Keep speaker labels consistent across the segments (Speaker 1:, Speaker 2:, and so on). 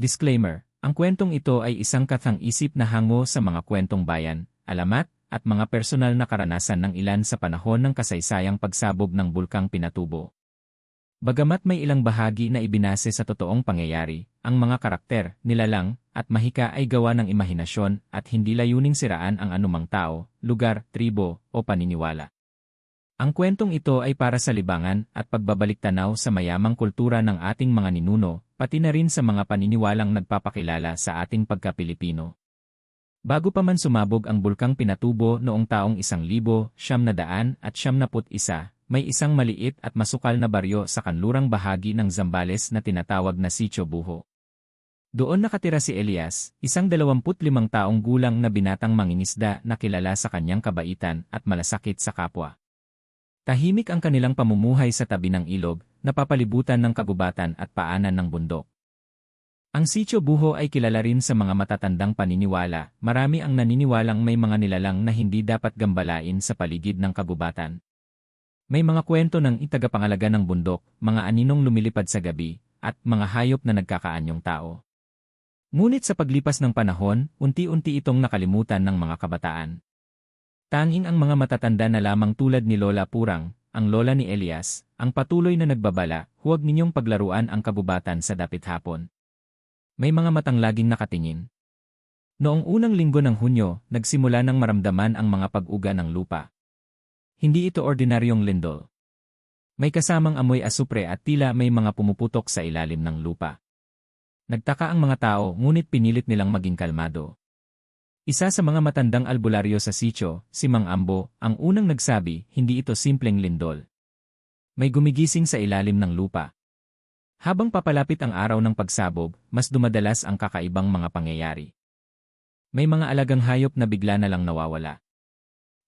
Speaker 1: Disclaimer, ang kwentong ito ay isang kathang-isip na hango sa mga kwentong bayan, alamat, at mga personal na karanasan ng ilan sa panahon ng kasaysayang pagsabog ng Bulkang Pinatubo. Bagamat may ilang bahagi na ibinase sa totoong pangyayari, ang mga karakter, nilalang, at mahika ay gawa ng imahinasyon at hindi layuning siraan ang anumang tao, lugar, tribo, o paniniwala. Ang kwentong ito ay para sa libangan at pagbabalik-tanaw sa mayamang kultura ng ating mga ninuno, pati na rin sa mga paniniwalang nagpapakilala sa ating pagka-Pilipino. Bago pa man sumabog ang Bulkang Pinatubo noong taong 1971, may isang maliit at masukal na baryo sa kanlurang bahagi ng Zambales na tinatawag na Sitio Buho. Doon nakatira si Elias, isang 25 taong gulang na binatang mangingisda na kilala sa kanyang kabaitan at malasakit sa kapwa. Tahimik ang kanilang pamumuhay sa tabi ng ilog, napapalibutan ng kagubatan at paanan ng bundok. Ang Sitio Buho ay kilala rin sa mga matatandang paniniwala, marami ang naniniwalang may mga nilalang na hindi dapat gambalain sa paligid ng kagubatan. May mga kwento ng itagapangalaga ng bundok, mga aninong lumilipad sa gabi, at mga hayop na nagkakaanyong tao. Ngunit sa paglipas ng panahon, unti-unti itong nakalimutan ng mga kabataan. Tanging ang mga matatanda na lamang tulad ni Lola Purang, ang lola ni Elias, ang patuloy na nagbabala, huwag ninyong paglaruan ang kagubatan sa dapit hapon. May mga matang laging nakatingin. Noong unang linggo ng Hunyo, nagsimula ng maramdaman ang mga pag-uga ng lupa. Hindi ito ordinaryong lindol. May kasamang amoy asupre at tila may mga pumuputok sa ilalim ng lupa. Nagtaka ang mga tao ngunit pinilit nilang maging kalmado. Isa sa mga matandang albularyo sa sitio, si Mang Ambo, ang unang nagsabi, hindi ito simpleng lindol. May gumigising sa ilalim ng lupa. Habang papalapit ang araw ng pagsabog, mas dumadalas ang kakaibang mga pangyayari. May mga alagang hayop na bigla na lang nawawala.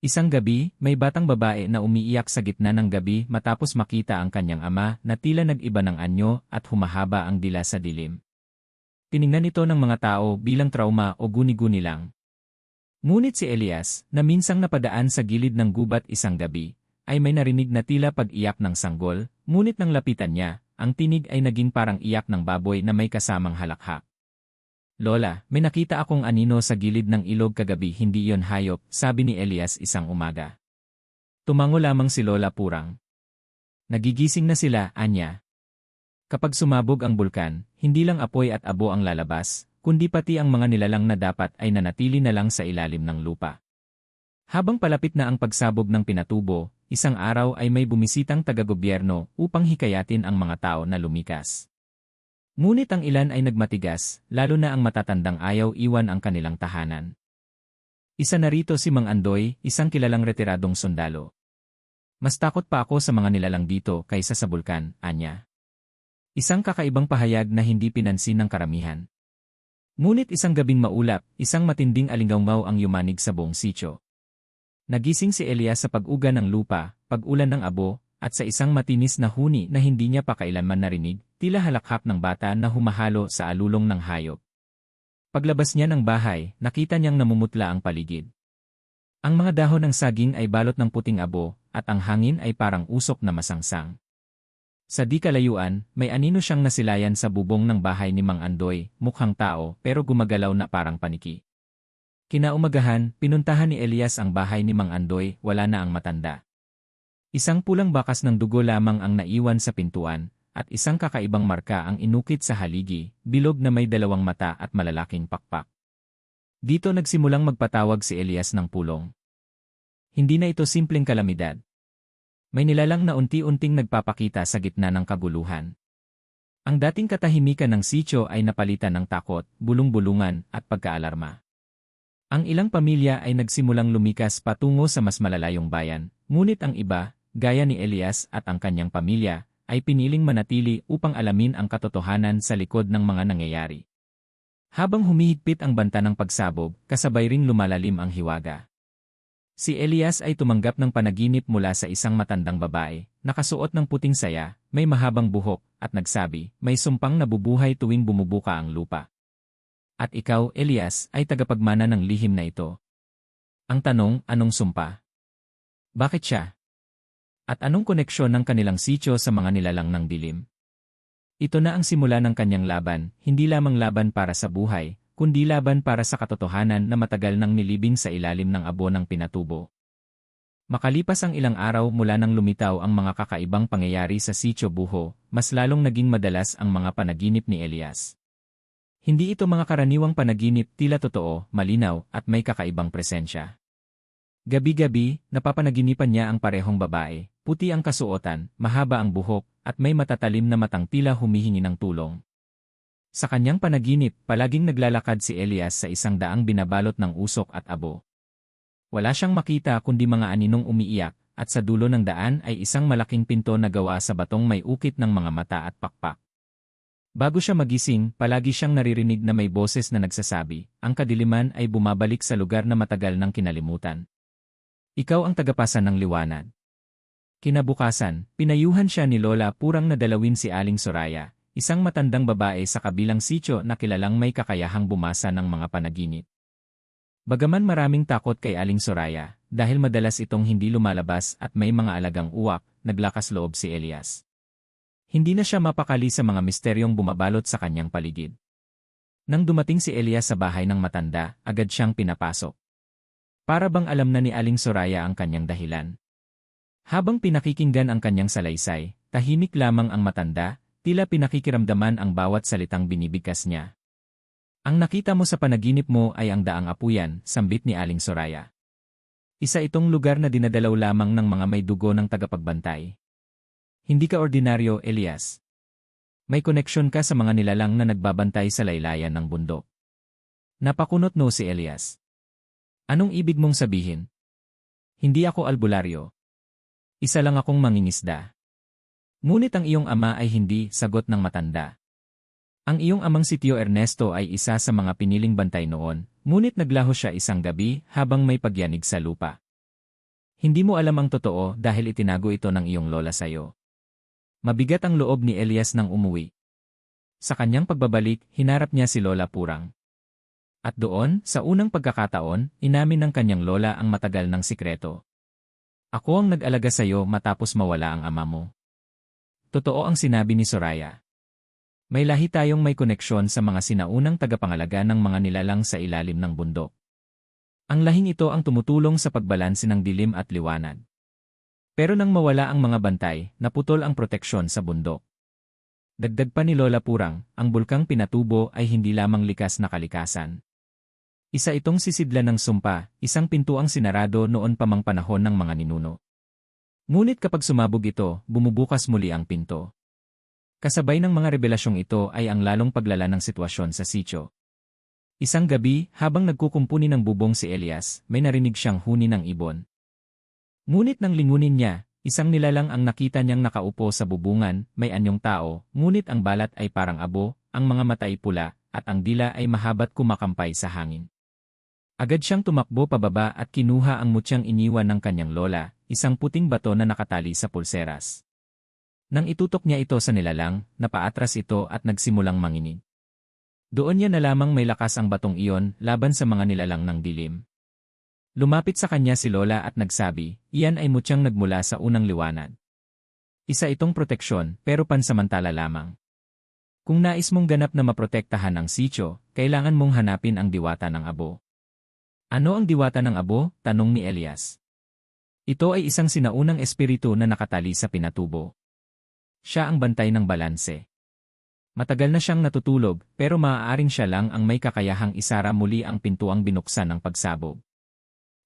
Speaker 1: Isang gabi, may batang babae na umiiyak sa gitna ng gabi matapos makita ang kanyang ama na tila nag-iba ng anyo at humahaba ang dila sa dilim. Tiningnan ito ng mga tao bilang trauma o guni-guni lang. Ngunit si Elias, na minsang napadaan sa gilid ng gubat isang gabi, ay may narinig na tila pag-iyak ng sanggol, ngunit nang lapitan niya, ang tinig ay naging parang iyak ng baboy na may kasamang halakhak. Lola, may nakita akong anino sa gilid ng ilog kagabi, hindi yon hayop, sabi ni Elias isang umaga. Tumango lamang si Lola Purang. Nagigising na sila, anya. Kapag sumabog ang bulkan, hindi lang apoy at abo ang lalabas, kundi pati ang mga nilalang na dapat ay nanatili na lang sa ilalim ng lupa. Habang palapit na ang pagsabog ng Pinatubo, isang araw ay may bumisitang taga-gobyerno upang hikayatin ang mga tao na lumikas. Ngunit ang ilan ay nagmatigas, lalo na ang matatandang ayaw iwan ang kanilang tahanan. Isa na rito si Mang Andoy, isang kilalang retiradong sundalo. Mas takot pa ako sa mga nilalang dito kaysa sa bulkan, anya. Isang kakaibang pahayag na hindi pinansin ng karamihan. Ngunit isang gabing maulap, isang matinding alinggaw ang yumanig sa buong sitio. Nagising si Elias sa pag-uga ng lupa, pag-ulan ng abo, at sa isang matinis na huni na hindi niya pa kailanman narinig, tila halakhak ng bata na humahalo sa alulong ng hayop. Paglabas niya ng bahay, nakita niyang namumutla ang paligid. Ang mga dahon ng saging ay balot ng puting abo, at ang hangin ay parang usok na masangsang. Sa di kalayuan, may anino siyang nasilayan sa bubong ng bahay ni Mang Andoy, mukhang tao pero gumagalaw na parang paniki. Kinaumagahan, pinuntahan ni Elias ang bahay ni Mang Andoy, wala na ang matanda. Isang pulang bakas ng dugo lamang ang naiwan sa pintuan, at isang kakaibang marka ang inukit sa haligi, bilog na may dalawang mata at malalaking pakpak. Dito nagsimulang magpatawag si Elias ng pulong. Hindi na ito simpleng kalamidad. May nilalang na unti-unting nagpapakita sa gitna ng kaguluhan. Ang dating katahimikan ng sitio ay napalitan ng takot, bulung-bulungan, at pagkaalarma. Ang ilang pamilya ay nagsimulang lumikas patungo sa mas malalayong bayan, ngunit ang iba, gaya ni Elias at ang kanyang pamilya, ay piniling manatili upang alamin ang katotohanan sa likod ng mga nangyayari. Habang humihigpit ang banta ng pagsabog, kasabay ring lumalalim ang hiwaga. Si Elias ay tumanggap ng panaginip mula sa isang matandang babae, nakasuot ng puting saya, may mahabang buhok, at nagsabi, may sumpang nabubuhay tuwing bumubuka ang lupa. At ikaw, Elias, ay tagapagmana ng lihim na ito. Ang tanong, anong sumpa? Bakit siya? At anong koneksyon ng kanilang sitio sa mga nilalang ng dilim? Ito na ang simula ng kanyang laban, hindi lamang laban para sa buhay, kundi laban para sa katotohanan na matagal nang nilibing sa ilalim ng abo ng pinatubo. Makalipas ang ilang araw mula nang lumitaw ang mga kakaibang pangyayari sa Sitio Buho, mas lalong naging madalas ang mga panaginip ni Elias. Hindi ito mga karaniwang panaginip, tila totoo, malinaw, at may kakaibang presensya. Gabi-gabi, napapanaginipan niya ang parehong babae, puti ang kasuotan, mahaba ang buhok, at may matatalim na matang tila humihingi ng tulong. Sa kanyang panaginip, palaging naglalakad si Elias sa isang daang binabalot ng usok at abo. Wala siyang makita kundi mga aninong umiiyak, at sa dulo ng daan ay isang malaking pinto na gawa sa batong may ukit ng mga mata at pakpak. Bago siya magising, palagi siyang naririnig na may boses na nagsasabi, ang kadiliman ay bumabalik sa lugar na matagal nang kinalimutan. Ikaw ang tagapasan ng liwanag. Kinabukasan, pinayuhan siya ni Lola Purang na dalawin si Aling Soraya, isang matandang babae sa kabilang sitio na kilalang may kakayahang bumasa ng mga panaginip. Bagaman maraming takot kay Aling Soraya, dahil madalas itong hindi lumalabas at may mga alagang uwak, naglakas loob si Elias. Hindi na siya mapakali sa mga misteryong bumabalot sa kanyang paligid. Nang dumating si Elias sa bahay ng matanda, agad siyang pinapasok. Para bang alam na ni Aling Soraya ang kanyang dahilan. Habang pinakikinggan ang kanyang salaysay, tahimik lamang ang matanda, tila pinakikiramdaman ang bawat salitang binibigkas niya. Ang nakita mo sa panaginip mo ay ang daang apuyan, sambit ni Aling Soraya. Isa itong lugar na dinadalaw lamang ng mga may dugo ng tagapagbantay. Hindi ka ordinaryo, Elias. May koneksyon ka sa mga nilalang na nagbabantay sa laylayan ng bundok. Napakunot no si Elias. Anong ibig mong sabihin? Hindi ako albularyo. Isa lang akong mangingisda. Ngunit ang iyong ama ay hindi, sagot ng matanda. Ang iyong amang si Tio Ernesto ay isa sa mga piniling bantay noon, ngunit naglaho siya isang gabi habang may pagyanig sa lupa. Hindi mo alam ang totoo dahil itinago ito ng iyong lola sayo. Mabigat ang loob ni Elias nang umuwi. Sa kanyang pagbabalik, hinarap niya si Lola Purang. At doon, sa unang pagkakataon, inamin ng kanyang lola ang matagal ng sikreto. Ako ang nag-alaga sayo matapos mawala ang ama mo. Totoo ang sinabi ni Soraya. May lahi tayong may koneksyon sa mga sinaunang tagapangalaga ng mga nilalang sa ilalim ng bundok. Ang lahing ito ang tumutulong sa pagbalanse ng dilim at liwanag. Pero nang mawala ang mga bantay, naputol ang proteksyon sa bundok. Dagdag pa ni Lola Purang, ang bulkang Pinatubo ay hindi lamang likas na kalikasan. Isa itong sisidlan ng sumpa, isang pintuang sinarado noon pa mang panahon ng mga ninuno. Ngunit kapag sumabog ito, bumubukas muli ang pinto. Kasabay ng mga rebelasyong ito ay ang lalong paglala ng sitwasyon sa sitio. Isang gabi, habang nagkukumpuni ng bubong si Elias, may narinig siyang huni ng ibon. Ngunit nang lingunin niya, isang nilalang ang nakita niyang nakaupo sa bubungan, may anyong tao, ngunit ang balat ay parang abo, ang mga mata ay pula, at ang dila ay mahabat kumakampay sa hangin. Agad siyang tumakbo pababa at kinuha ang mutyang iniwan ng kanyang lola, isang puting bato na nakatali sa pulseras. Nang itutok niya ito sa nilalang, napaatras ito at nagsimulang manginig. Doon niya na lamang may lakas ang batong iyon laban sa mga nilalang ng dilim. Lumapit sa kanya si Lola at nagsabi, iyan ay mutyang nagmula sa unang liwanag. Isa itong proteksyon pero pansamantala lamang. Kung nais mong ganap na maprotektahan ang sitio, kailangan mong hanapin ang diwata ng abo. Ano ang diwata ng abo? Tanong ni Elias. Ito ay isang sinaunang espiritu na nakatali sa Pinatubo. Siya ang bantay ng balanse. Matagal na siyang natutulog pero maaaring siya lang ang may kakayahang isara muli ang pintuang binuksan ng pagsabog.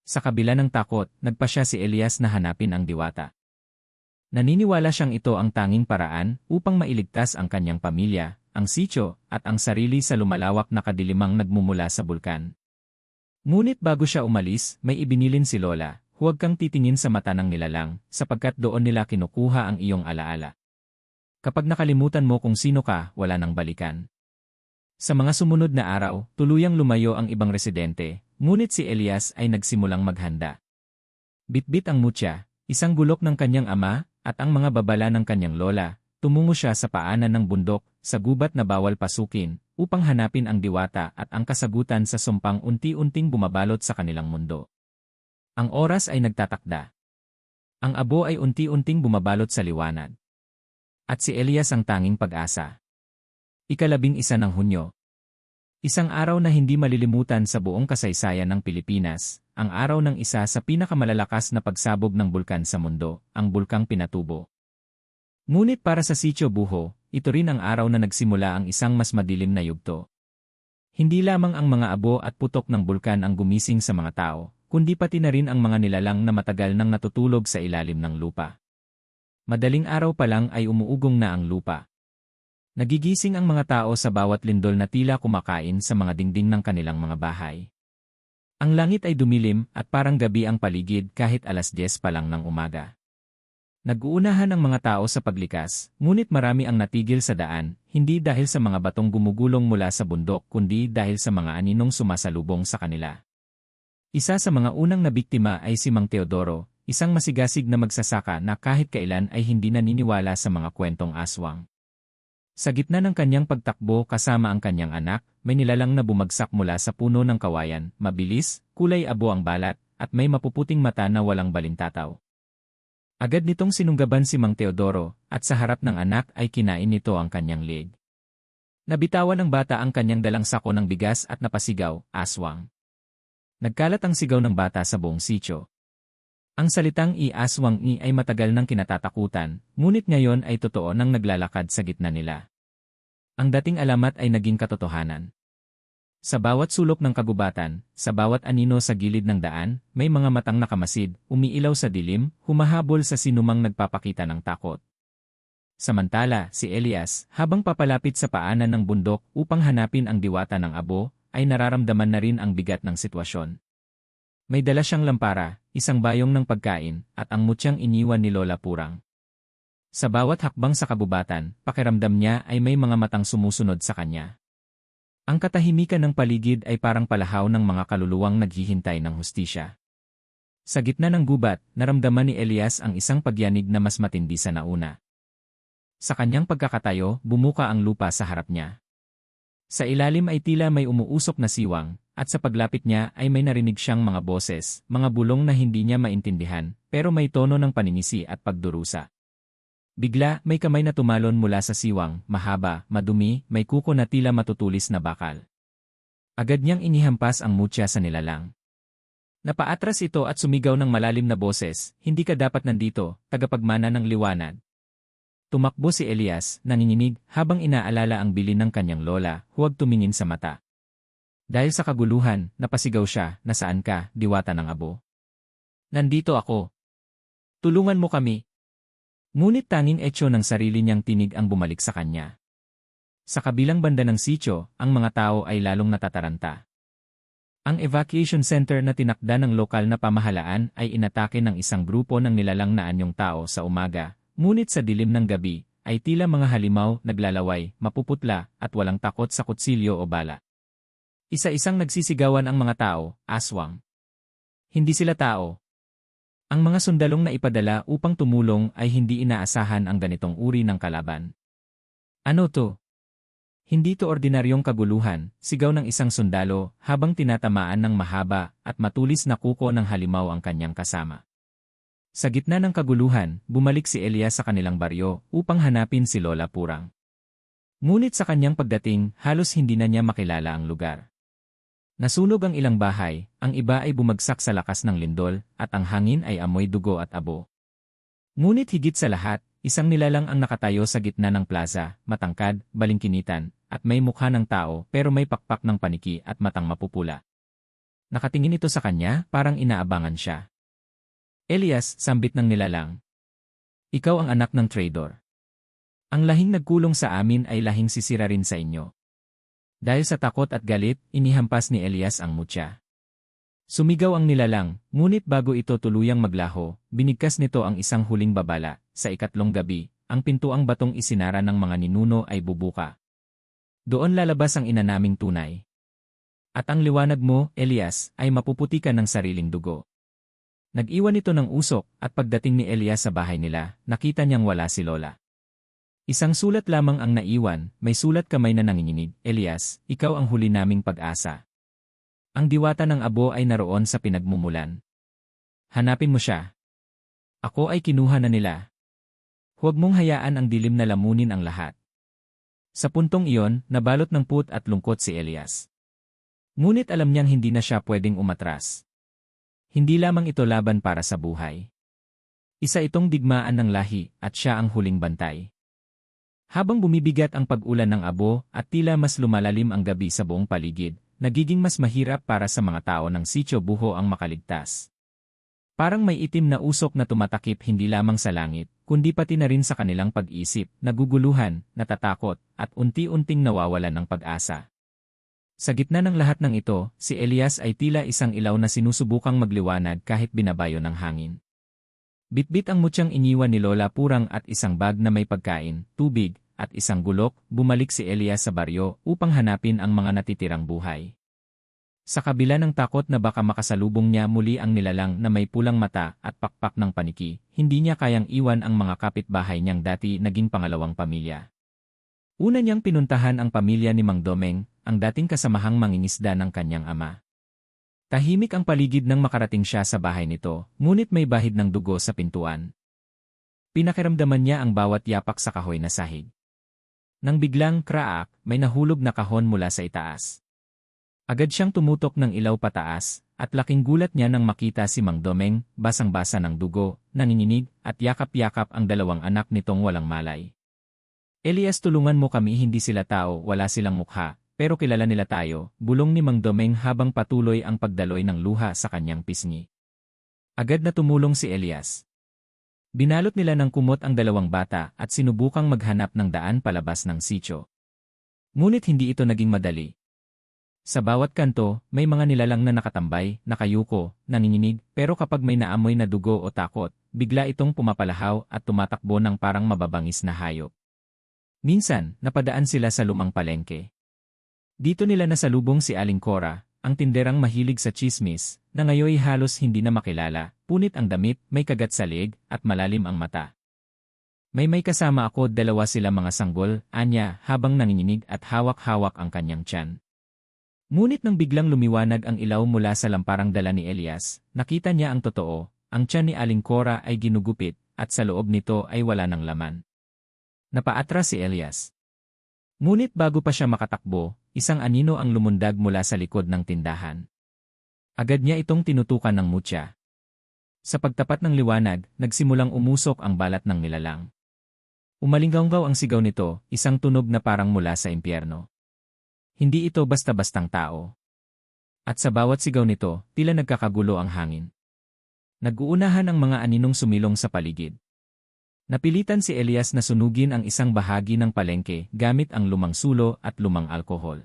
Speaker 1: Sa kabila ng takot, nagpa siya si Elias na hanapin ang diwata. Naniniwala siyang ito ang tanging paraan upang mailigtas ang kanyang pamilya, ang sitio, at ang sarili sa lumalawak na kadilimang nagmumula sa bulkan. Ngunit bago siya umalis, may ibinilin si Lola, huwag kang titingin sa mata ng nilalang, sapagkat doon nila kinukuha ang iyong alaala. Kapag nakalimutan mo kung sino ka, wala nang balikan. Sa mga sumunod na araw, tuluyang lumayo ang ibang residente, ngunit si Elias ay nagsimulang maghanda. Bitbit ang mutya, isang gulok ng kanyang ama, at ang mga babala ng kanyang lola, tumungo siya sa paanan ng bundok, sa gubat na bawal pasukin, upang hanapin ang diwata at ang kasagutan sa sumpang unti-unting bumabalot sa kanilang mundo. Ang oras ay nagtatakda. Ang abo ay unti-unting bumabalot sa liwanag. At si Elias ang tanging pag-asa. Ika-11 ng Hunyo. Isang araw na hindi malilimutan sa buong kasaysayan ng Pilipinas, ang araw ng isa sa pinakamalalakas na pagsabog ng bulkan sa mundo, ang Bulkang Pinatubo. Ngunit para sa Sitio Buho, ito rin ang araw na nagsimula ang isang mas madilim na yugto. Hindi lamang ang mga abo at putok ng bulkan ang gumising sa mga tao, kundi pati na rin ang mga nilalang na matagal nang natutulog sa ilalim ng lupa. Madaling araw pa lang ay umuugong na ang lupa. Nagigising ang mga tao sa bawat lindol na tila kumakain sa mga dingding ng kanilang mga bahay. Ang langit ay dumilim at parang gabi ang paligid kahit 10:00 pa lang ng umaga. Nag-uunahan ang mga tao sa paglikas, ngunit marami ang natigil sa daan, hindi dahil sa mga batong gumugulong mula sa bundok kundi dahil sa mga aninong sumasalubong sa kanila. Isa sa mga unang nabiktima ay si Mang Teodoro, isang masigasig na magsasaka na kahit kailan ay hindi naniniwala sa mga kwentong aswang. Sa gitna ng kanyang pagtakbo kasama ang kanyang anak, may nilalang na bumagsak mula sa puno ng kawayan, mabilis, kulay abo ang balat, at may mapuputing mata na walang balintataw. Agad nitong sinunggaban si Mang Teodoro, at sa harap ng anak ay kinain nito ang kanyang leg. Nabitawan ng bata ang kanyang dalang sako ng bigas at napasigaw, "Aswang!" Nagkalat ang sigaw ng bata sa buong sitio. Ang salitang "i-aswang-i" ay matagal nang kinatatakutan, ngunit ngayon ay totoo nang naglalakad sa gitna nila. Ang dating alamat ay naging katotohanan. Sa bawat sulok ng kagubatan, sa bawat anino sa gilid ng daan, may mga matang nakamasid, umiilaw sa dilim, humahabol sa sinumang nagpapakita ng takot. Samantala, si Elias, habang papalapit sa paanan ng bundok upang hanapin ang diwata ng abo, ay nararamdaman na rin ang bigat ng sitwasyon. May dala siyang lampara, isang bayong ng pagkain, at ang mutyang iniwan ni Lola Purang. Sa bawat hakbang sa kabubatan, pakiramdam niya ay may mga matang sumusunod sa kanya. Ang katahimikan ng paligid ay parang palahaw ng mga kaluluwang naghihintay ng hustisya. Sa gitna ng gubat, naramdaman ni Elias ang isang pagyanig na mas matindi sa nauna. Sa kanyang pagkakatayo, bumuka ang lupa sa harap niya. Sa ilalim ay tila may umuusok na siwang, at sa paglapit niya ay may narinig siyang mga boses, mga bulong na hindi niya maintindihan, pero may tono ng paninisi at pagdurusa. Bigla, may kamay na tumalon mula sa siwang, mahaba, madumi, may kuko na tila matutulis na bakal. Agad niyang inihampas ang mutya sa nilalang. Napaatras ito at sumigaw ng malalim na boses, "Hindi ka dapat nandito, tagapagmana ng liwanag." Tumakbo si Elias, nanginginig, habang inaalala ang bilin ng kanyang lola, huwag tumingin sa mata. Dahil sa kaguluhan, napasigaw siya, "Nasaan ka, diwata ng abo?" "Nandito ako. Tulungan mo kami." Ngunit tanging etyo ng sarili niyang tinig ang bumalik sa kanya. Sa kabilang banda ng sitio, ang mga tao ay lalong natataranta. Ang evacuation center na tinakda ng lokal na pamahalaan ay inatake ng isang grupo ng nilalang na anyong tao sa umaga, ngunit sa dilim ng gabi, ay tila mga halimaw, naglalaway, mapuputla, at walang takot sa kutsilyo o bala. Isa-isang nagsisigawan ang mga tao, "Aswang!" Hindi sila tao. Ang mga sundalong na ipadala upang tumulong ay hindi inaasahan ang ganitong uri ng kalaban. "Ano to?" Hindi to ordinaryong kaguluhan, sigaw ng isang sundalo habang tinatamaan ng mahaba at matulis na kuko ng halimaw ang kanyang kasama. Sa gitna ng kaguluhan, bumalik si Elias sa kanilang baryo upang hanapin si Lola Purang. Ngunit sa kanyang pagdating, halos hindi na niya makilala ang lugar. Nasunog ang ilang bahay, ang iba ay bumagsak sa lakas ng lindol, at ang hangin ay amoy dugo at abo. Ngunit higit sa lahat, isang nilalang ang nakatayo sa gitna ng plaza, matangkad, balingkinitan, at may mukha ng tao pero may pakpak ng paniki at matang mapupula. Nakatingin ito sa kanya, parang inaabangan siya. "Elias," sambit ng nilalang. "Ikaw ang anak ng traidor. Ang lahing nagkulong sa amin ay lahing sisira rin sa inyo." Dahil sa takot at galit, inihampas ni Elias ang mutya. Sumigaw ang nilalang, ngunit bago ito tuluyang maglaho, binigkas nito ang isang huling babala. Sa ikatlong gabi, ang pintuang batong isinara ng mga ninuno ay bubuka. "Doon lalabas ang ina naming tunay. At ang liwanag mo, Elias, ay mapuputi ka ng sariling dugo." Nag-iwan ito ng usok, at pagdating ni Elias sa bahay nila, nakita niyang wala si Lola. Isang sulat lamang ang naiwan, may sulat kamay na nanginginig, "Elias, ikaw ang huli naming pag-asa. Ang diwata ng abo ay naroon sa pinagmumulan. Hanapin mo siya. Ako ay kinuha na nila. Huwag mong hayaan ang dilim na lamunin ang lahat." Sa puntong iyon, nabalot ng put at lungkot si Elias. Ngunit alam niyang hindi na siya pwedeng umatras. Hindi lamang ito laban para sa buhay. Isa itong digmaan ng lahi at siya ang huling bantay. Habang bumibigat ang pag-ulan ng abo at tila mas lumalalim ang gabi sa buong paligid, nagiging mas mahirap para sa mga tao ng Sitio Buho ang makaligtas. Parang may itim na usok na tumatakip hindi lamang sa langit, kundi pati na rin sa kanilang pag-isip, naguguluhan, natatakot, at unti-unting nawawalan ng pag-asa. Sa gitna ng lahat ng ito, si Elias ay tila isang ilaw na sinusubukang magliwanag kahit binabayo ng hangin. Bitbit ang mutyang iniwan ni Lola Purang at isang bag na may pagkain, tubig, at isang gulok, bumalik si Elias sa baryo upang hanapin ang mga natitirang buhay. Sa kabila ng takot na baka makasalubong niya muli ang nilalang na may pulang mata at pakpak ng paniki, hindi niya kayang iwan ang mga kapitbahay niyang dati naging pangalawang pamilya. Una niyang pinuntahan ang pamilya ni Mang Domeng, ang dating kasamahang mangingisda ng kanyang ama. Tahimik ang paligid nang makarating siya sa bahay nito, ngunit may bahid ng dugo sa pintuan. Pinakiramdaman niya ang bawat yapak sa kahoy na sahig. Nang biglang kraak, may nahulog na kahon mula sa itaas. Agad siyang tumutok ng ilaw pataas, at laking gulat niya nang makita si Mang Domeng, basang-basa ng dugo, nanginginig, at yakap-yakap ang dalawang anak nitong walang malay. Elias, tulungan mo kami, hindi sila tao, wala silang mukha, pero kilala nila tayo, bulong ni Mang Domeng habang patuloy ang pagdaloy ng luha sa kanyang pisngi. Agad na tumulong si Elias. Binalot nila ng kumot ang dalawang bata at sinubukang maghanap ng daan palabas ng sitio. Ngunit hindi ito naging madali. Sa bawat kanto, may mga nilalang na nakatambay, nakayuko, nanginginig, pero kapag may naamoy na dugo o takot, bigla itong pumapalahaw at tumatakbo ng parang mababangis na hayop. Minsan, napadaan sila sa lumang palengke. Dito nila nasalubong si Aling Cora, ang tinderang mahilig sa chismis, na ngayoy halos hindi na makilala, punit ang damit, may kagat sa leeg, at malalim ang mata. May kasama ako, dalawa sila mga sanggol, anya, habang nanginginig at hawak-hawak ang kanyang tiyan. Ngunit nang biglang lumiwanag ang ilaw mula sa lamparang dala ni Elias, nakita niya ang totoo, ang tiyan ni Aling Cora ay ginugupit, at sa loob nito ay wala ng laman. Napaatras si Elias. Ngunit bago pa siya makatakbo, isang anino ang lumundag mula sa likod ng tindahan. Agad niya itong tinutukan ng mutya. Sa pagtapat ng liwanag, nagsimulang umusok ang balat ng nilalang. Umalinggaw ang sigaw nito, isang tunog na parang mula sa impyerno. Hindi ito basta-bastang tao. At sa bawat sigaw nito, tila nagkakagulo ang hangin. Nag-uunahan ang mga aninong sumilong sa paligid. Napilitan si Elias na sunugin ang isang bahagi ng palengke gamit ang lumang sulo at lumang alkohol.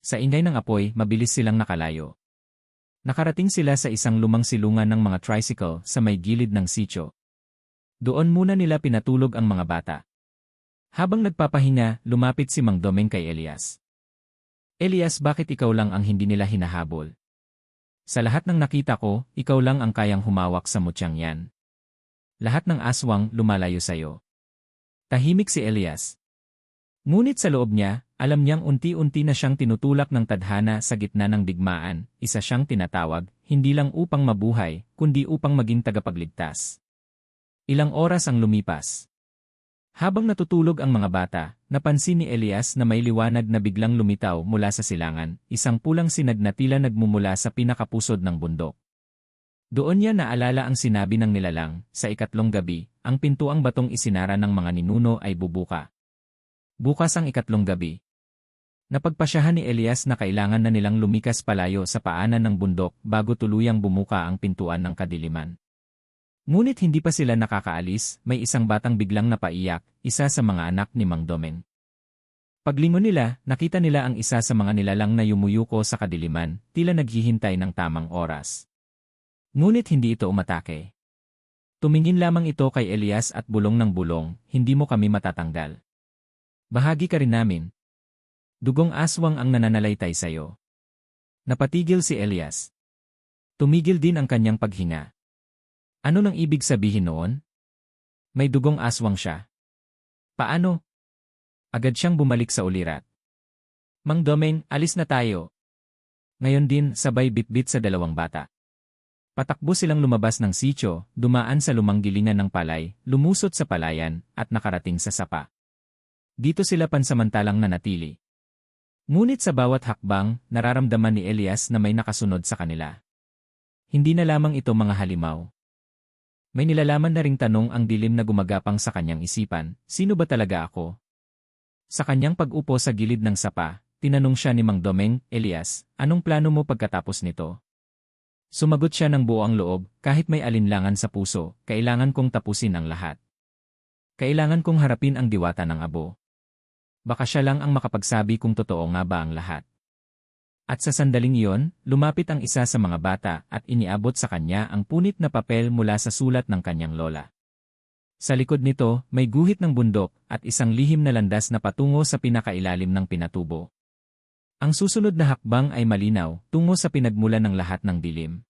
Speaker 1: Sa ingay ng apoy, mabilis silang nakalayo. Nakarating sila sa isang lumang silungan ng mga tricycle sa may gilid ng sitio. Doon muna nila pinatulog ang mga bata. Habang nagpapahinga, lumapit si Mang Domeng kay Elias. Elias, bakit ikaw lang ang hindi nila hinahabol? Sa lahat ng nakita ko, ikaw lang ang kayang humawak sa mutyang yan. Lahat ng aswang lumalayo sa'yo. Tahimik si Elias. Ngunit sa loob niya, alam niyang unti-unti na siyang tinutulak ng tadhana sa gitna ng digmaan, isa siyang tinatawag, hindi lang upang mabuhay, kundi upang maging tagapagligtas. Ilang oras ang lumipas. Habang natutulog ang mga bata, napansin ni Elias na may liwanag na biglang lumitaw mula sa silangan, isang pulang sinag na tila nagmumula sa pinakapusod ng bundok. Doon niya naalala ang sinabi ng nilalang, sa ikatlong gabi, ang pintuang batong isinara ng mga ninuno ay bubuka. Bukas ang ikatlong gabi. Napagpasyahan ni Elias na kailangan na nilang lumikas palayo sa paanan ng bundok bago tuluyang bumuka ang pintuan ng kadiliman. Ngunit hindi pa sila nakakaalis, may isang batang biglang napaiyak, isa sa mga anak ni Mang Domeng. Paglingon nila, nakita nila ang isa sa mga nilalang na yumuyuko sa kadiliman, tila naghihintay ng tamang oras. Ngunit hindi ito umatake. Tumingin lamang ito kay Elias at bulong ng bulong, hindi mo kami matatanggal. Bahagi ka rin namin. Dugong aswang ang nananalaytay sayo. Napatigil si Elias. Tumigil din ang kanyang paghinga. Ano nang ibig sabihin noon? May dugong aswang siya. Paano? Agad siyang bumalik sa ulirat. Mang Domeng, alis na tayo. Ngayon din, sabay bitbit sa dalawang bata. Patakbo silang lumabas ng sitio, dumaan sa lumang gilingan ng palay, lumusot sa palayan, at nakarating sa sapa. Dito sila pansamantalang nanatili. Ngunit sa bawat hakbang, nararamdaman ni Elias na may nakasunod sa kanila. Hindi na lamang ito mga halimaw. May nilalaman na ring tanong ang dilim na gumagapang sa kanyang isipan, sino ba talaga ako? Sa kanyang pag-upo sa gilid ng sapa, tinanong siya ni Mang Domeng, Elias, anong plano mo pagkatapos nito? Sumagot siya ng buo ang loob, kahit may alinlangan sa puso, kailangan kong tapusin ang lahat. Kailangan kong harapin ang diwata ng abo. Baka siya lang ang makapagsabi kung totoo nga ba ang lahat. At sa sandaling iyon, lumapit ang isa sa mga bata at iniabot sa kanya ang punit na papel mula sa sulat ng kanyang lola. Sa likod nito, may guhit ng bundok at isang lihim na landas na patungo sa pinakailalim ng pinatubo. Ang susunod na hakbang ay malinaw, tungo sa pinagmulan ng lahat ng dilim.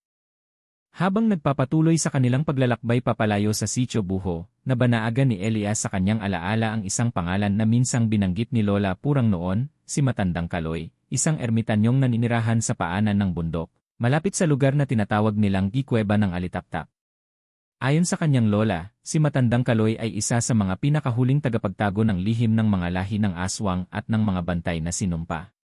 Speaker 1: Habang nagpapatuloy sa kanilang paglalakbay papalayo sa Sitio Buho, nabanaagan ni Elias sa kanyang alaala ang isang pangalan na minsang binanggit ni Lola Purang noon, si Matandang Kaloy, isang ermitanyong naninirahan sa paanan ng bundok, malapit sa lugar na tinatawag nilang Gikweba ng Alitaptap. Ayon sa kanyang lola, si Matandang Kaloy ay isa sa mga pinakahuling tagapagtago ng lihim ng mga lahi ng aswang at ng mga bantay na sinumpa.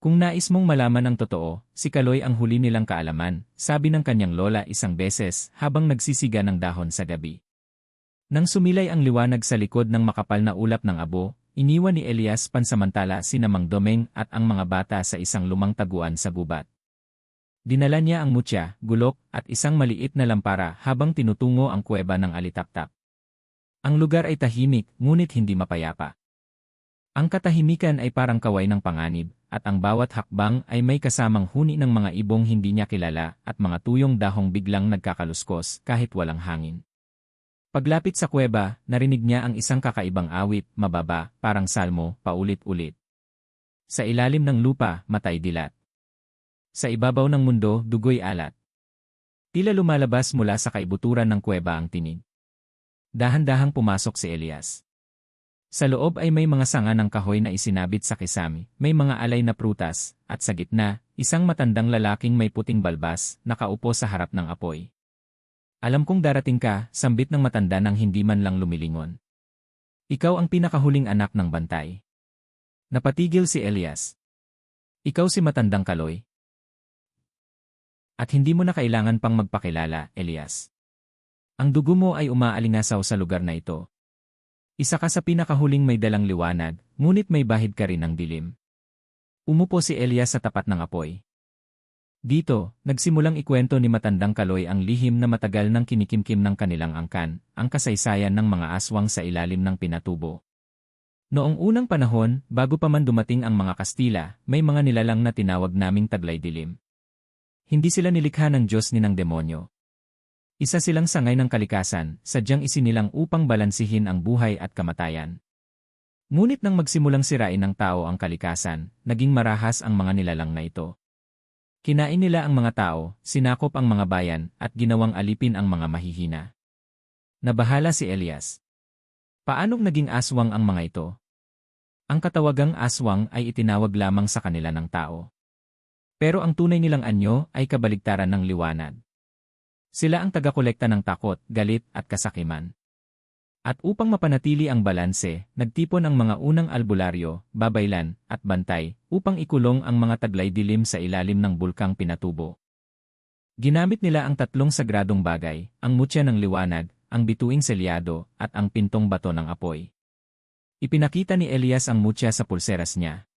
Speaker 1: Kung nais mong malaman ang totoo, si Kaloy ang huli nilang kaalaman, sabi ng kanyang lola isang beses habang nagsisiga ng dahon sa gabi. Nang sumilay ang liwanag sa likod ng makapal na ulap ng abo, iniwan ni Elias pansamantala sina Mang Domeng at ang mga bata sa isang lumang taguan sa gubat. Dinala niya ang mutya, gulok, at isang maliit na lampara habang tinutungo ang kuweba ng Alitaptap. Ang lugar ay tahimik, ngunit hindi mapayapa. Ang katahimikan ay parang kaway ng panganib, at ang bawat hakbang ay may kasamang huni ng mga ibong hindi niya kilala at mga tuyong dahong biglang nagkakaluskos kahit walang hangin. Paglapit sa kuweba, narinig niya ang isang kakaibang awit, mababa, parang salmo, paulit-ulit. Sa ilalim ng lupa, matay dilat. Sa ibabaw ng mundo, dugoy alat. Tila lumalabas mula sa kaibuturan ng kuweba ang tinig. Dahan-dahang pumasok si Elias. Sa loob ay may mga sanga ng kahoy na isinabit sa kisami, may mga alay na prutas, at sa gitna, isang matandang lalaking may puting balbas, nakaupo sa harap ng apoy. Alam kong darating ka, sambit ng matanda nang hindi man lang lumilingon. Ikaw ang pinakahuling anak ng bantay. Napatigil si Elias. Ikaw si Matandang Kaloy. At hindi mo na kailangan pang magpakilala, Elias. Ang dugo mo ay umaalingasaw sa lugar na ito. Isa ka sa pinakahuling may dalang liwanag, ngunit may bahid ka rin ng dilim. Umupo si Elias sa tapat ng apoy. Dito, nagsimulang ikwento ni Matandang Kaloy ang lihim na matagal nang kinikimkim ng kanilang angkan, ang kasaysayan ng mga aswang sa ilalim ng pinatubo. Noong unang panahon, bago pa man dumating ang mga Kastila, may mga nilalang na tinawag naming taglay dilim. Hindi sila nilikha ng Diyos ni ng demonyo. Isa silang sangay ng kalikasan, sadyang isinilang upang balansihin ang buhay at kamatayan. Ngunit nang magsimulang sirain ng tao ang kalikasan, naging marahas ang mga nilalang na ito. Kinain nila ang mga tao, sinakop ang mga bayan, at ginawang alipin ang mga mahihina. Nabahala si Elias. Paanong naging aswang ang mga ito? Ang katawagang aswang ay itinawag lamang sa kanila ng tao. Pero ang tunay nilang anyo ay kabaligtaran ng liwanag. Sila ang tagakolekta ng takot, galit, at kasakiman. At upang mapanatili ang balanse, nagtipon ang mga unang albularyo, babaylan, at bantay, upang ikulong ang mga taglay dilim sa ilalim ng bulkang Pinatubo. Ginamit nila ang tatlong sagradong bagay, ang mutya ng liwanag, ang bituing selyado, at ang pintong bato ng apoy. Ipinakita ni Elias ang mutya sa pulseras niya.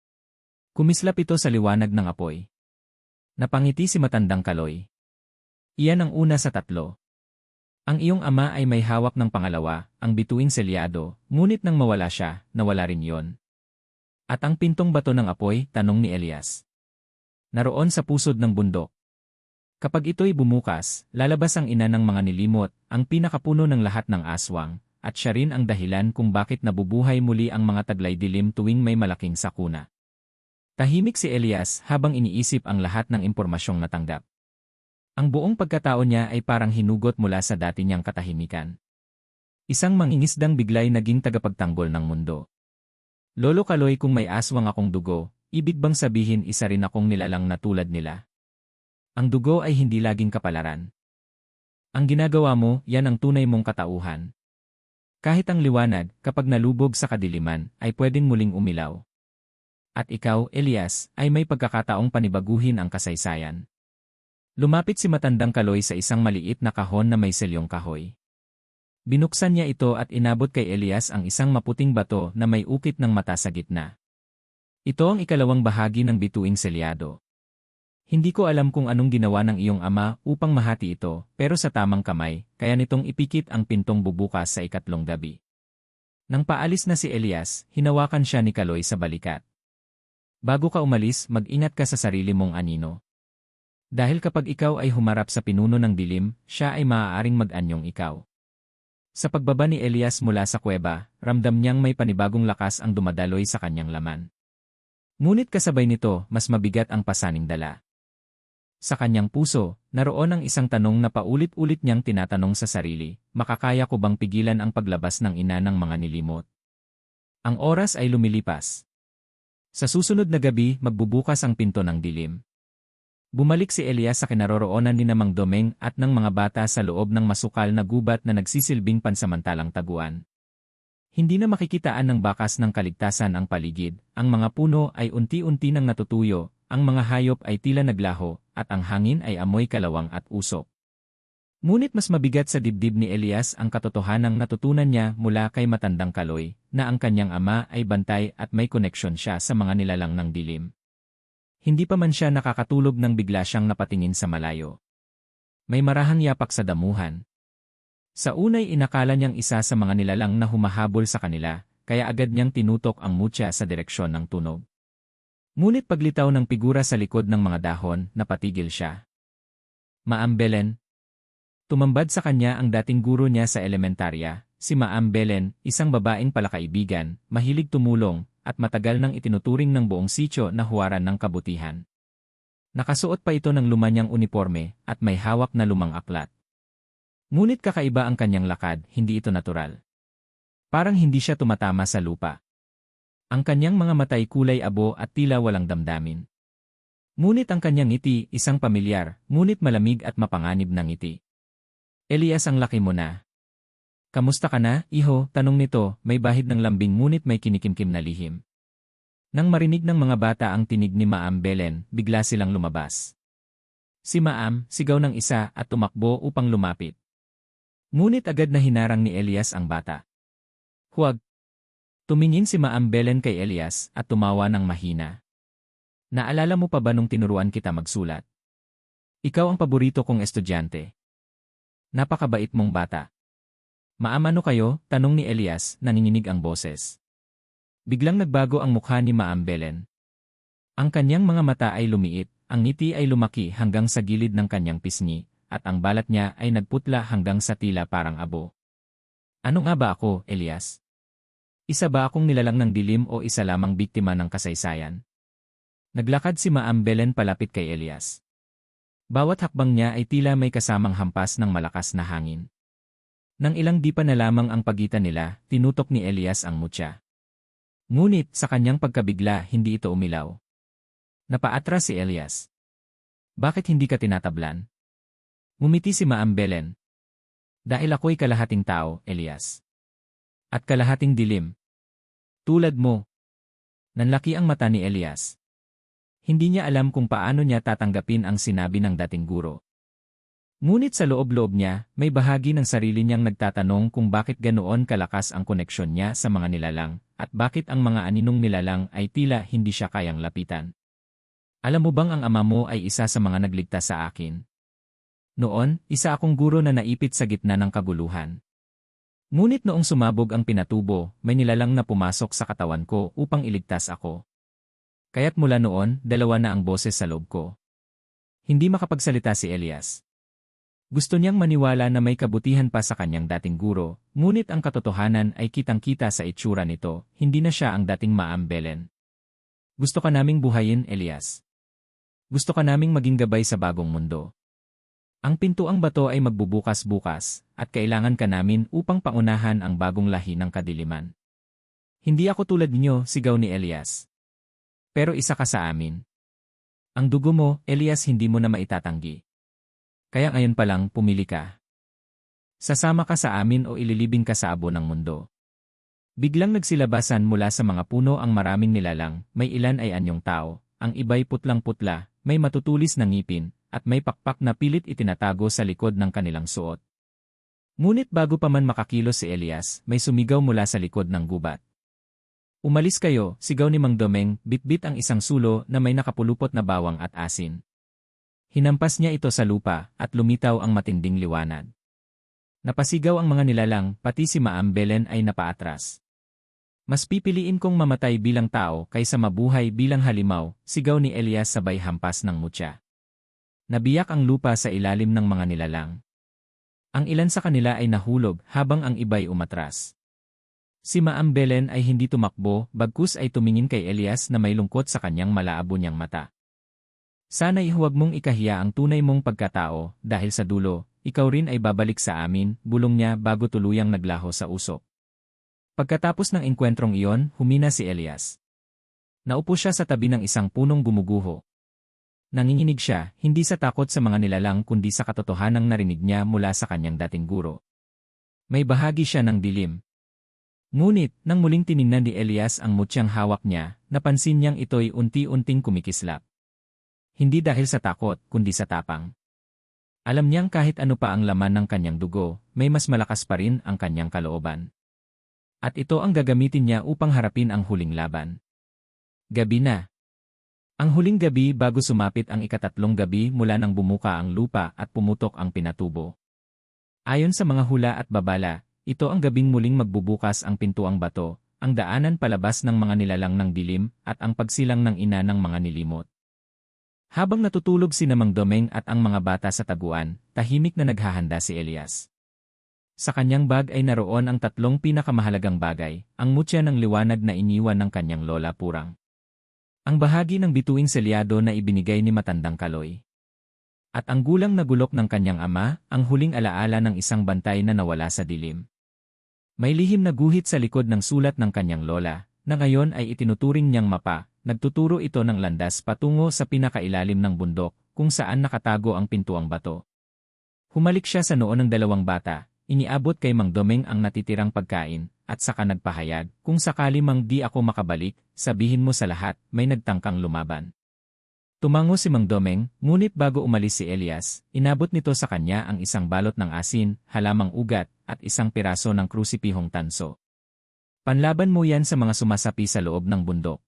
Speaker 1: Kumislap ito sa liwanag ng apoy. Napangiti si Matandang Kaloy. Iyan ang una sa tatlo. Ang iyong ama ay may hawak ng pangalawa, ang bituing selyado, ngunit nang mawala siya, nawala rin yon. At ang pintong bato ng apoy, tanong ni Elias. Naroon sa pusod ng bundok. Kapag ito'y bumukas, lalabas ang ina ng mga nilimot, ang pinakapuno ng lahat ng aswang, at siya rin ang dahilan kung bakit nabubuhay muli ang mga taglay dilim tuwing may malaking sakuna. Tahimik si Elias habang iniisip ang lahat ng impormasyong natanggap. Ang buong pagkatao niya ay parang hinugot mula sa dati niyang katahimikan. Isang mangingisdang biglay naging tagapagtanggol ng mundo. Lolo Kaloy, kung may aswang akong dugo, ibig bang sabihin isa rin akong nilalang na tulad nila? Ang dugo ay hindi laging kapalaran. Ang ginagawa mo, yan ang tunay mong katauhan. Kahit ang liwanag, kapag nalubog sa kadiliman, ay pwedeng muling umilaw. At ikaw, Elias, ay may pagkakataong panibaguhin ang kasaysayan. Lumapit si matandang Kaloy sa isang maliit na kahon na may selyong kahoy. Binuksan niya ito at inabot kay Elias ang isang maputing bato na may ukit ng mata sa gitna. Ito ang ikalawang bahagi ng bituing selyado. Hindi ko alam kung anong ginawa ng iyong ama upang mahati ito, pero sa tamang kamay, kaya nitong ipikit ang pintong bubukas sa ikatlong gabi. Nang paalis na si Elias, hinawakan siya ni Kaloy sa balikat. Bago ka umalis, mag-ingat ka sa sarili mong anino. Dahil kapag ikaw ay humarap sa pinuno ng dilim, siya ay maaaring mag-anyong ikaw. Sa pagbaba ni Elias mula sa kuweba, ramdam niyang may panibagong lakas ang dumadaloy sa kanyang laman. Ngunit kasabay nito, mas mabigat ang pasaning dala. Sa kanyang puso, naroon ang isang tanong na paulit-ulit niyang tinatanong sa sarili, makakaya ko bang pigilan ang paglabas ng ina ng mga nilimot? Ang oras ay lumilipas. Sa susunod na gabi, magbubukas ang pinto ng dilim. Bumalik si Elias sa kinaroroonan ni Mang Domeng at ng mga bata sa loob ng masukal na gubat na nagsisilbing pansamantalang taguan. Hindi na makikitaan ng bakas ng kaligtasan ang paligid, ang mga puno ay unti-unti nang natutuyo, ang mga hayop ay tila naglaho, at ang hangin ay amoy kalawang at usok. Ngunit mas mabigat sa dibdib ni Elias ang katotohanang natutunan niya mula kay matandang Kaloy, na ang kanyang ama ay bantay at may koneksyon siya sa mga nilalang ng dilim. Hindi pa man siya nakakatulog nang bigla siyang napatingin sa malayo. May marahang yapak sa damuhan. Sa unay inakala niyang isa sa mga nilalang na humahabol sa kanila, kaya agad niyang tinutok ang mutya sa direksyon ng tunog. Ngunit paglitaw ng figura sa likod ng mga dahon, napatigil siya. Maam Belen. Tumambad sa kanya ang dating guro niya sa elementarya, si Maam Belen, isang babaeng palakaibigan, mahilig tumulong, at matagal nang itinuturing ng buong sityo na huwaran ng kabutihan. Nakasuot pa ito ng lumanyang uniforme, at may hawak na lumang aklat. Ngunit kakaiba ang kanyang lakad, hindi ito natural. Parang hindi siya tumatama sa lupa. Ang kanyang mga matay kulay abo at tila walang damdamin. Ngunit ang kanyang ngiti, isang pamilyar, ngunit malamig at mapanganib na ngiti. Elias, ang laki mo na. Kamusta ka na, iho? Tanong nito, may bahid ng lambing ngunit may kinikimkim na lihim. Nang marinig ng mga bata ang tinig ni Maam Belen, bigla silang lumabas. Si Maam, sigaw ng isa at tumakbo upang lumapit. Ngunit agad na hinarang ni Elias ang bata. Huwag! Tumingin si Maam Belen kay Elias at tumawa ng mahina. Naalala mo pa ba nung tinuruan kita magsulat? Ikaw ang paborito kong estudyante. Napakabait mong bata. Maam, ano kayo? Tanong ni Elias, nanginginig ang boses. Biglang nagbago ang mukha ni Maam Belen. Ang kanyang mga mata ay lumiit, ang ngiti ay lumaki hanggang sa gilid ng kanyang pisngi, at ang balat niya ay nagputla hanggang sa tila parang abo. Ano nga ba ako, Elias? Isa ba akong nilalang ng dilim o isa lamang biktima ng kasaysayan? Naglakad si Maam Belen palapit kay Elias. Bawat hakbang niya ay tila may kasamang hampas ng malakas na hangin. Nang ilang dipa na lamang ang pagitan nila, tinutok ni Elias ang mutya. Ngunit sa kanyang pagkabigla, hindi ito umilaw. Napaatras si Elias. Bakit hindi ka tinatablan? Ngumiti si Maam Belen. Dahil ako'y kalahating tao, Elias. At kalahating dilim. Tulad mo. Nanlaki ang mata ni Elias. Hindi niya alam kung paano niya tatanggapin ang sinabi ng dating guro. Ngunit sa loob-loob niya, may bahagi ng sarili niyang nagtatanong kung bakit ganoon kalakas ang koneksyon niya sa mga nilalang, at bakit ang mga aninong nilalang ay tila hindi siya kayang lapitan. Alam mo bang ang ama mo ay isa sa mga nagligtas sa akin? Noon, isa akong guro na naipit sa gitna ng kaguluhan. Ngunit noong sumabog ang pinatubo, may nilalang na pumasok sa katawan ko upang iligtas ako. Kaya't mula noon, dalawa na ang boses sa loob ko. Hindi makapagsalita si Elias. Gusto niyang maniwala na may kabutihan pa sa kanyang dating guro, ngunit ang katotohanan ay kitang-kita sa itsura nito, hindi na siya ang dating Maam Belen. Gusto ka naming buhayin, Elias. Gusto ka naming maging gabay sa bagong mundo. Ang pintuang bato ay magbubukas-bukas, at kailangan ka namin upang paunahan ang bagong lahi ng kadiliman. Hindi ako tulad ninyo, sigaw ni Elias. Pero isa ka sa amin. Ang dugo mo, Elias, hindi mo na maitatanggi. Kaya ngayon pa lang, pumili ka. Sasama ka sa amin o ililibing ka sa abo ng mundo. Biglang nagsilabasan mula sa mga puno ang maraming nilalang, may ilan ay anyong tao, ang iba'y putlang-putla, may matutulis na ngipin, at may pakpak na pilit itinatago sa likod ng kanilang suot. Ngunit bago pa man makakilos si Elias, may sumigaw mula sa likod ng gubat. Umalis kayo, sigaw ni Mang Domeng, bitbit ang isang sulo na may nakapulupot na bawang at asin. Hinampas niya ito sa lupa at lumitaw ang matinding liwanag. Napasigaw ang mga nilalang, pati si Maam Belen ay napaatras. Mas pipiliin kong mamatay bilang tao kaysa mabuhay bilang halimaw, sigaw ni Elias sabay hampas ng mutya. Nabiyak ang lupa sa ilalim ng mga nilalang. Ang ilan sa kanila ay nahulog habang ang iba'y umatras. Si Maam Belen ay hindi tumakbo, bagkus ay tumingin kay Elias na may lungkot sa kanyang malaabo niyang mata. Sana'y huwag mong ikahiya ang tunay mong pagkatao, dahil sa dulo, ikaw rin ay babalik sa amin, bulong niya bago tuluyang naglaho sa usok. Pagkatapos ng engkwentrong iyon, humina si Elias. Naupo siya sa tabi ng isang punong gumuguho. Nanginginig siya, hindi sa takot sa mga nilalang kundi sa katotohanang narinig niya mula sa kanyang dating guro. May bahagi siya ng dilim. Ngunit, nang muling tiningnan ni Elias ang mutyang hawak niya, napansin niyang ito'y unti-unting kumikislap. Hindi dahil sa takot, kundi sa tapang. Alam niyang kahit ano pa ang laman ng kanyang dugo, may mas malakas pa rin ang kanyang kalooban. At ito ang gagamitin niya upang harapin ang huling laban. Gabi na. Ang huling gabi bago sumapit ang ikatatlong gabi mula nang bumuka ang lupa at pumutok ang pinatubo. Ayon sa mga hula at babala, ito ang gabing muling magbubukas ang pintuang bato, ang daanan palabas ng mga nilalang ng dilim at ang pagsilang ng ina ng mga nilimot. Habang natutulog si Mang Domeng at ang mga bata sa taguan, tahimik na naghahanda si Elias. Sa kanyang bag ay naroon ang tatlong pinakamahalagang bagay, ang mutya ng liwanag na iniwan ng kanyang lola Purang. Ang bahagi ng bituing selyado na ibinigay ni Matandang Kaloy. At ang gulang na gulok ng kanyang ama, ang huling alaala ng isang bantay na nawala sa dilim. May lihim na guhit sa likod ng sulat ng kanyang lola, na ngayon ay itinuturing niyang mapa, nagtuturo ito ng landas patungo sa pinakailalim ng bundok, kung saan nakatago ang pintuang bato. Humalik siya sa noo ng dalawang bata, iniabot kay Mang Domeng ang natitirang pagkain, at saka nagpahayag, kung sakali mang di ako makabalik, sabihin mo sa lahat, may nagtangkang lumaban. Tumango si Mang Domeng, ngunit bago umalis si Elias, inabot nito sa kanya ang isang balot ng asin, halamang ugat, at isang piraso ng krusipihong tanso. Panlaban mo yan sa mga sumasapi sa loob ng bundok.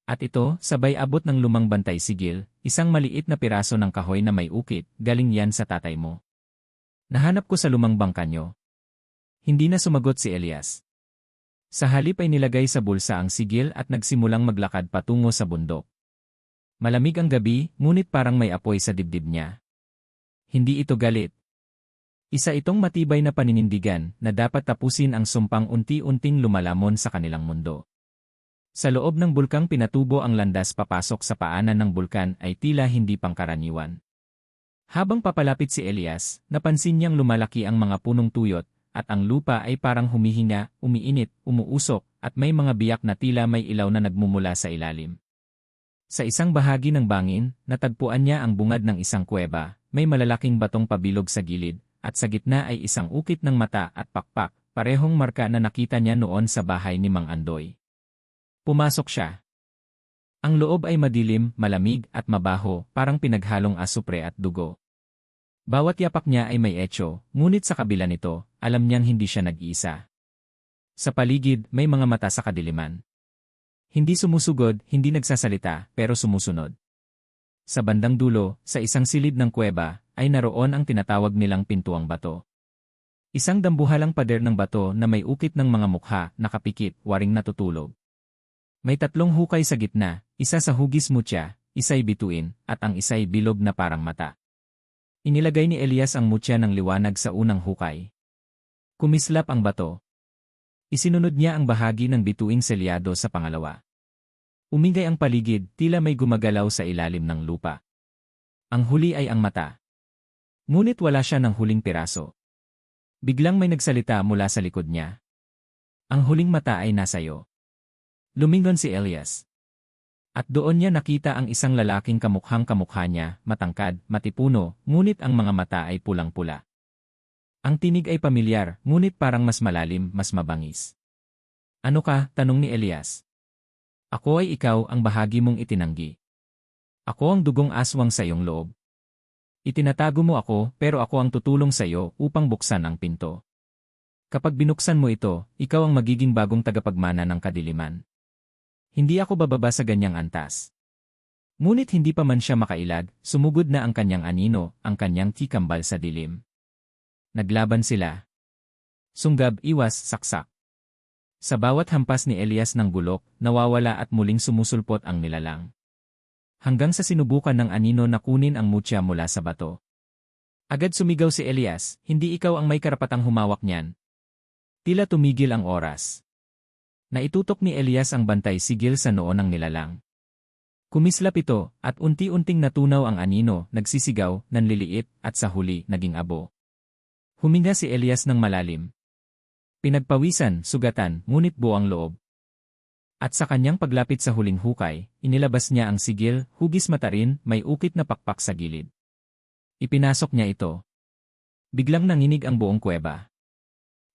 Speaker 1: At ito, sabay abot ng lumang bantay sigil, isang maliit na piraso ng kahoy na may ukit, galing yan sa tatay mo. Nahanap ko sa lumang bangka nyo. Hindi na sumagot si Elias. Sa halip ay nilagay sa bulsa ang sigil at nagsimulang maglakad patungo sa bundok. Malamig ang gabi, ngunit parang may apoy sa dibdib niya. Hindi ito galit. Isa itong matibay na paninindigan na dapat tapusin ang sumpang unti-unting lumalamon sa kanilang mundo. Sa loob ng bulkang pinatubo ang landas papasok sa paanan ng bulkan ay tila hindi pangkaraniwan. Habang papalapit si Elias, napansin niyang lumalaki ang mga punong tuyot, at ang lupa ay parang humihinga, umiinit, umuusok, at may mga biyak na tila may ilaw na nagmumula sa ilalim. Sa isang bahagi ng bangin, natagpuan niya ang bungad ng isang kuweba, may malalaking batong pabilog sa gilid, at sa gitna ay isang ukit ng mata at pakpak, parehong marka na nakita niya noon sa bahay ni Mang Andoy. Pumasok siya. Ang loob ay madilim, malamig, at mabaho, parang pinaghalong asupre at dugo. Bawat yapak niya ay may etyo, ngunit sa kabila nito, alam niyang hindi siya nag-iisa. Sa paligid, may mga mata sa kadiliman. Hindi sumusugod, hindi nagsasalita, pero sumusunod. Sa bandang dulo, sa isang silid ng kuweba, ay naroon ang tinatawag nilang pintuang bato. Isang dambuhalang pader ng bato na may ukit ng mga mukha, nakapikit, waring natutulog. May tatlong hukay sa gitna, isa sa hugis mutya, isa'y bituin, at ang isa'y bilog na parang mata. Inilagay ni Elias ang mutya ng liwanag sa unang hukay. Kumislap ang bato. Isinunod niya ang bahagi ng bituing selyado sa pangalawa. Umingay ang paligid, tila may gumagalaw sa ilalim ng lupa. Ang huli ay ang mata. Ngunit wala siya ng huling piraso. Biglang may nagsalita mula sa likod niya. Ang huling mata ay nasayo. Lumingon si Elias. At doon niya nakita ang isang lalaking kamukhang kamukha niya, matangkad, matipuno, ngunit ang mga mata ay pulang-pula. Ang tinig ay pamilyar, ngunit parang mas malalim, mas mabangis. Ano ka? Tanong ni Elias. Ako ay ikaw ang bahagi mong itinanggi. Ako ang dugong aswang sa iyong loob. Itinatago mo ako, pero ako ang tutulong sa iyo upang buksan ang pinto. Kapag binuksan mo ito, ikaw ang magiging bagong tagapagmana ng kadiliman. Hindi ako bababa sa ganyang antas. Ngunit hindi pa man siya makailag, sumugod na ang kanyang anino, ang kanyang tikambal sa dilim. Naglaban sila. Sunggab, iwas, saksak. Sa bawat hampas ni Elias ng bulok, nawawala at muling sumusulpot ang nilalang. Hanggang sa sinubukan ng anino na kunin ang mutya mula sa bato. Agad sumigaw si Elias, hindi ikaw ang may karapatang humawak niyan. Tila tumigil ang oras. Naitutok ni Elias ang bantay sigil sa noo ng nilalang. Kumislap ito, at unti-unting natunaw ang anino, nagsisigaw, nanliliit, at sa huli, naging abo. Huminga si Elias ng malalim. Pinagpawisan, sugatan, ngunit buo ang loob. At sa kanyang paglapit sa huling hukay, inilabas niya ang sigil, hugis mata rin, may ukit na pakpak sa gilid. Ipinasok niya ito. Biglang nanginig ang buong kuweba.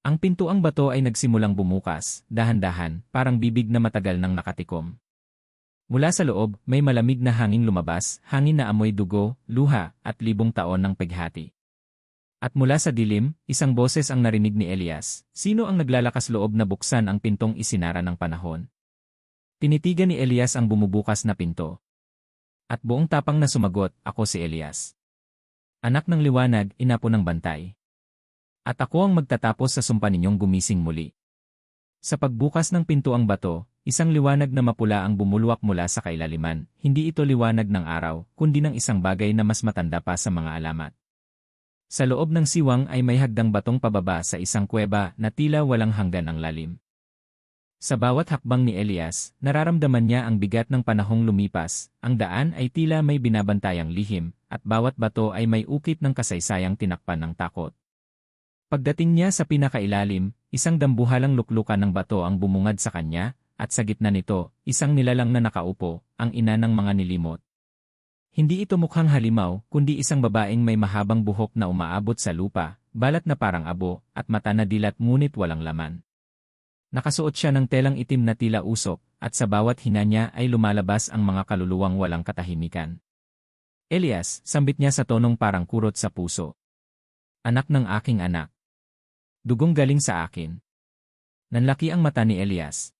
Speaker 1: Ang pintuang bato ay nagsimulang bumukas, dahan-dahan, parang bibig na matagal nang nakatikom. Mula sa loob, may malamig na hangin lumabas, hangin na amoy dugo, luha, at libong taon ng peghati. At mula sa dilim, isang boses ang narinig ni Elias, sino ang naglalakas loob na buksan ang pintong isinara ng panahon? Tinitigan ni Elias ang bumubukas na pinto. At buong tapang na sumagot, ako si Elias. Anak ng liwanag, inapo ng bantay. At ako ang magtatapos sa sumpa ninyong gumising muli. Sa pagbukas ng pintuang bato, isang liwanag na mapula ang bumulwak mula sa kailaliman, hindi ito liwanag ng araw, kundi ng isang bagay na mas matanda pa sa mga alamat. Sa loob ng siwang ay may hagdang batong pababa sa isang kuweba na tila walang hanggan ang lalim. Sa bawat hakbang ni Elias, nararamdaman niya ang bigat ng panahong lumipas, ang daan ay tila may binabantayang lihim, at bawat bato ay may ukit ng kasaysayang tinakpan ng takot. Pagdating niya sa pinakailalim, isang dambuhalang luklukan ng bato ang bumungad sa kanya, at sa gitna nito, isang nilalang na nakaupo, ang ina ng mga nilimot. Hindi ito mukhang halimaw, kundi isang babaeng may mahabang buhok na umaabot sa lupa, balat na parang abo, at mata na dilat ngunit walang laman. Nakasuot siya ng telang itim na tila usok, at sa bawat hina niya ay lumalabas ang mga kaluluwang walang katahimikan. Elias, sambit niya sa tonong parang kurot sa puso. Anak ng aking anak. Dugong galing sa akin. Nanlaki ang mata ni Elias.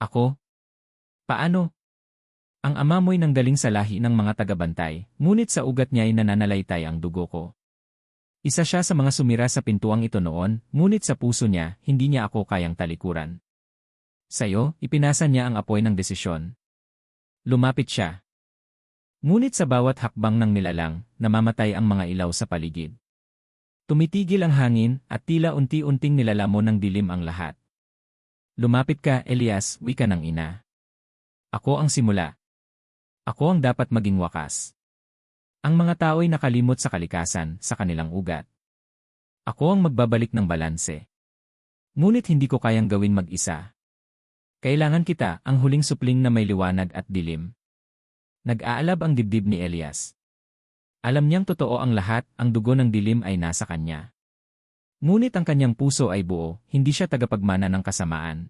Speaker 1: Ako? Paano? Ang ama mo'y nanggaling sa lahi ng mga tagabantay, ngunit sa ugat niya ay nananalaytay ang dugo ko. Isa siya sa mga sumira sa pintuang ito noon, ngunit sa puso niya, hindi niya ako kayang talikuran. Sa'yo, ipinasa niya ang apoy ng desisyon. Lumapit siya. Ngunit sa bawat hakbang ng nilalang, namamatay ang mga ilaw sa paligid. Tumitigil ang hangin, at tila unti-unting nilalamon ng dilim ang lahat. Lumapit ka, Elias, wika ng ina. Ako ang simula. Ako ang dapat maging wakas. Ang mga tao'y nakalimot sa kalikasan, sa kanilang ugat. Ako ang magbabalik ng balanse. Ngunit hindi ko kayang gawin mag-isa. Kailangan kita, ang huling supling na may liwanag at dilim. Nag-aalab ang dibdib ni Elias. Alam niyang totoo ang lahat, ang dugo ng dilim ay nasa kanya. Ngunit ang kanyang puso ay buo, hindi siya tagapagmana ng kasamaan.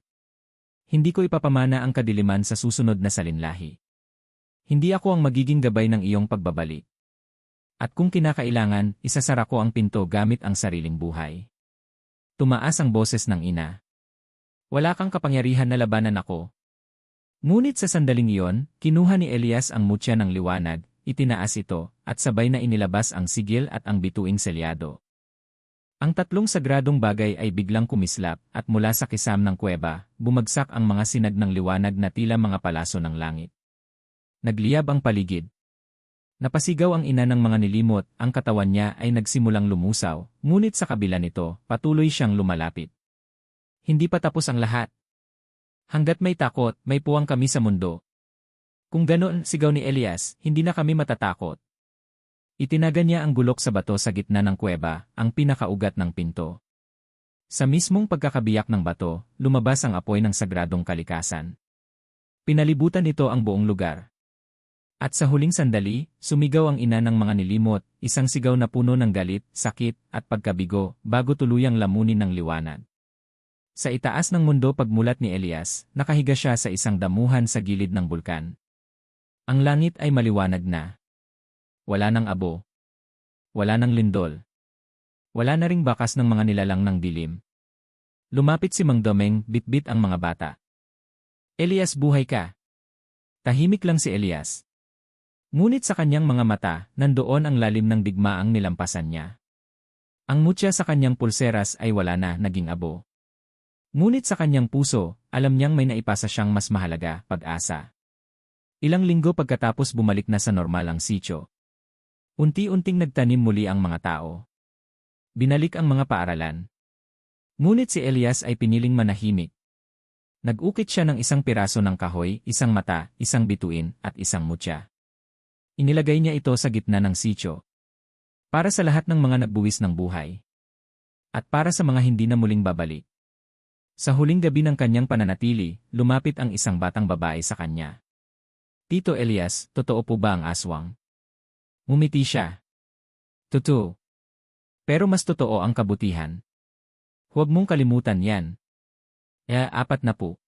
Speaker 1: Hindi ko ipapamana ang kadiliman sa susunod na salinlahi. Hindi ako ang magiging gabay ng iyong pagbabalik. At kung kinakailangan, isasara ko ang pinto gamit ang sariling buhay. Tumaas ang boses ng ina. Wala kang kapangyarihan na labanan ako. Ngunit sa sandaling iyon, kinuha ni Elias ang mutya ng liwanag, itinaas ito, at sabay na inilabas ang sigil at ang bituing selyado. Ang tatlong sagradong bagay ay biglang kumislap, at mula sa kisam ng kuweba, bumagsak ang mga sinag ng liwanag na tila mga palaso ng langit. Nagliyab ang paligid. Napasigaw ang ina ng mga nilimot, ang katawan niya ay nagsimulang lumusaw, ngunit sa kabila nito, patuloy siyang lumalapit. Hindi pa tapos ang lahat. Hanggat may takot, may puwang kami sa mundo. Kung ganoon, sigaw ni Elias, hindi na kami matatakot. Itinaga niya ang gulok sa bato sa gitna ng kuweba, ang pinakaugat ng pinto. Sa mismong pagkakabiyak ng bato, lumabas ang apoy ng sagradong kalikasan. Pinalibutan nito ang buong lugar. At sa huling sandali, sumigaw ang ina ng mga nilimot, isang sigaw na puno ng galit, sakit, at pagkabigo, bago tuluyang lamunin ng liwanag. Sa itaas ng mundo pagmulat ni Elias, nakahiga siya sa isang damuhan sa gilid ng bulkan. Ang langit ay maliwanag na. Wala ng abo. Wala ng lindol. Wala na ring bakas ng mga nilalang ng dilim. Lumapit si Mang Domeng, bitbit ang mga bata. Elias, buhay ka. Tahimik lang si Elias. Ngunit sa kanyang mga mata, nandoon ang lalim ng digmaang nilampasan niya. Ang mutya sa kanyang pulseras ay wala na, naging abo. Ngunit sa kanyang puso, alam niyang may naipasa siyang mas mahalaga, pag-asa. Ilang linggo pagkatapos bumalik na sa normal ang sityo. Unti-unting nagtanim muli ang mga tao. Binalik ang mga paaralan. Ngunit si Elias ay piniling manahimik. Nag-ukit siya ng isang piraso ng kahoy, isang mata, isang bituin, at isang mutya. Inilagay niya ito sa gitna ng sityo. Para sa lahat ng mga nagbuwis ng buhay. At para sa mga hindi na muling babalik. Sa huling gabi ng kanyang pananatili, lumapit ang isang batang babae sa kanya. Tito Elias, totoo po ba ang aswang? Ngumiti siya. Totoo. Pero mas totoo ang kabutihan. Huwag mong kalimutan yan. 4 na po.